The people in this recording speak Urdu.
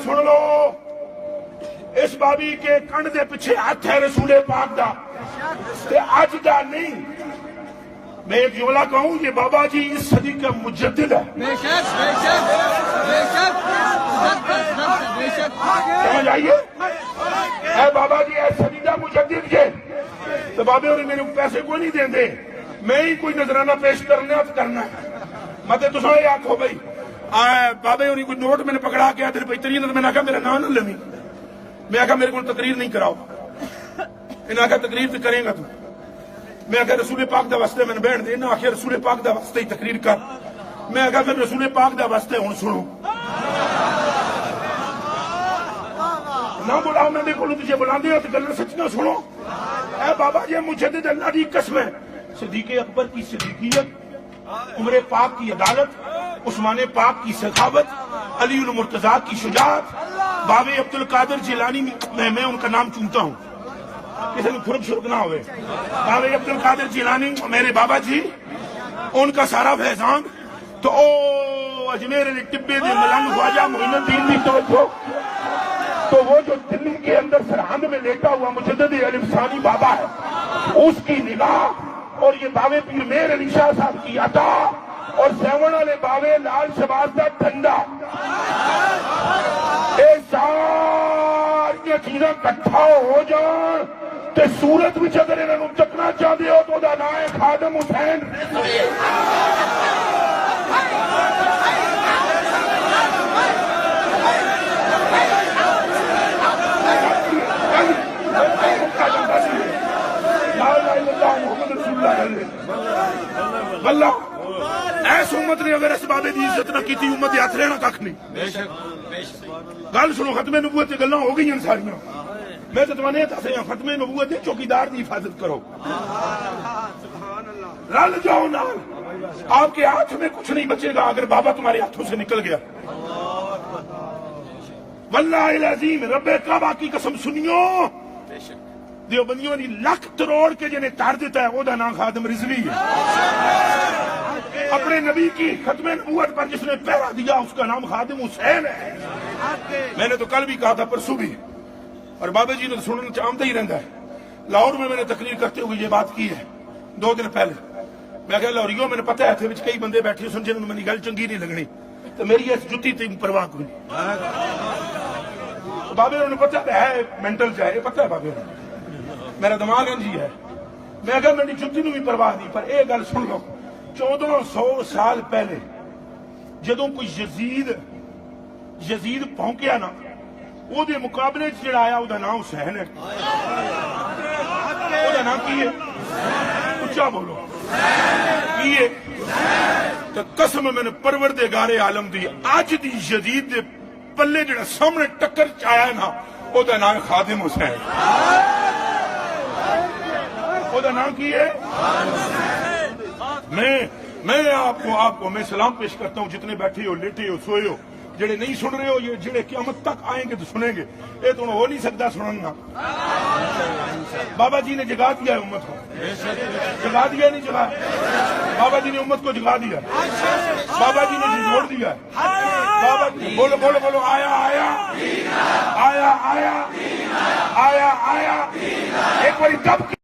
سن لو اس بابی کے کنڈ دے پیچھے ہاتھ ہے رسول پاک دا تے اج دا نہیں. میں ایک جملہ کہوں یہ بابا جی اس صدی کا مجدد ہے. سمجھ آئیے اے بابا جی اے صدی کا مجدد جے تو بابے اور میرے پیسے کوئی نہیں دیں دے میں ہی کوئی نظرانہ پیش کرنا ہے مطلب تو یہ آنکھو بھائی بابے اور کوئی نوٹ میں نے پکڑا کے تیرے بہترین میں نے کہا میرا نام نہ لمی میں کہا میرے کو تقریر نہیں کراؤ انہوں نے کہا تقریر تو کریں گا تو میں کہا رسول پاک دا واسطے میں نے بیٹھ دے انہوں نے آخر رسول پاک دا واسطے ہی تقریر کر میں کہا پھر رسول پاک دا واسطے ہوں سنو نہ بلاؤ میں دیکھو تجھے بلا دیا تو گلن سچ نہ سنو اے بابا جی مجدد اللہ دی قسم ہے. صدیق اکبر کی صدیقیت عمر پاک کی عدالت عثمان پاک کی سخاوت علی المرتضیٰ کی شجاعت بابے عبد القادر جیلانی میں ان کا نام چنتا ہوں کسی نے پھرک شرک نہ ہوئے بابے عبد القادر جیلانی میرے بابا جی ان کا سارا فیضان تو او اجمیر علی ٹبے دے ملنگ خواجہ معین الدین بھی توجہ تو وہ جو دلی کے اندر سرحد میں لیٹا ہوا مجدد علم ثانی بابا ہے اس کی نگاہ اور یہ باوے پیر میر علی شاہ صاحب کی عطا اور سیون والے باوے لال شباز کا ٹھنڈا اے ساری چیزاں کٹھا ہو جان تے سورت وچ اگر انہوں چکنا چاہتے ہو تو دا نام ہے خادم حسین رضوی. واللہ ایس امت نے اگر اس بابے دی عزت نہ کی تھی امت یاد رہنا کھ نہیں. گل سنو ختم نبوت کی گلاں ہو گئی ساریاں میں تو تمہیں دس رہا ختم نبوت کے چوکیدار کی حفاظت کرو رل جاؤ نال آپ کے ہاتھ میں کچھ نہیں بچے گا اگر بابا تمہارے ہاتھوں سے نکل گیا. واللہ العظیم رب کعبہ کی قسم سنیو دیوبندیوں نے لاکھ کروڑ کے جنہیں تار دیتا ہے وہ دا نام خادم رضوی ہے. اپنے نبی کی ختم نبوت پر جس نے پہرا دیا اس کا نام خادم حسین ہے. میں نے تو کل بھی کہا تھا پرسوں بھی اور بابا جی نے سننا چاہتا ہی رہتا ہے. لاہور میں نے تقریر کرتے ہوئے یہ بات کی ہے 2 دن پہلے میں کہا لاہوریوں میں نے پتہ ہے تھے کئی بندے بیٹھے سن جنہوں میں گل چنگی نہیں لگنی تو میری اس جتی تھی پرواہ کوئی بابے انہوں نے پتہ ہے مینٹل چاہے پتہ ہے بابے میرا دماغ انجی ہے میں کہا میری جتی نو بھی پرواہ نہیں پر ایک گل سن لو 1400 سال پہلے جدوں کوئی یزید پہنکیا نا وہ دے مقابلے جڑا آیا وہ دا نام حسین ہے. وہ دا نام کی ہے اچھا بولو کی ہے تو قسم میں نے پروردگار عالم دی آج دی یزید دے پلے جڑا سامنے ٹکر چایا نا وہ دا نام خادم حسین. وہ دا نام کی ہے میں آپ کو میں سلام پیش کرتا ہوں جتنے بیٹھے ہو لیٹے ہو سوئے ہو جڑے نہیں سن رہے ہو یہ جڑے قیامت تک آئیں گے تو سنیں گے یہ تو ہو نہیں سکتا سننا. بابا جی نے جگا دیا ہے امت کو جگا دیا نہیں جگا بابا جی نے امت کو جگا دیا بابا جی نے جھوڑ دیا بابا جی بولو بولو بولو آیا آیا آیا آیا آیا آیا ایک بار دب کے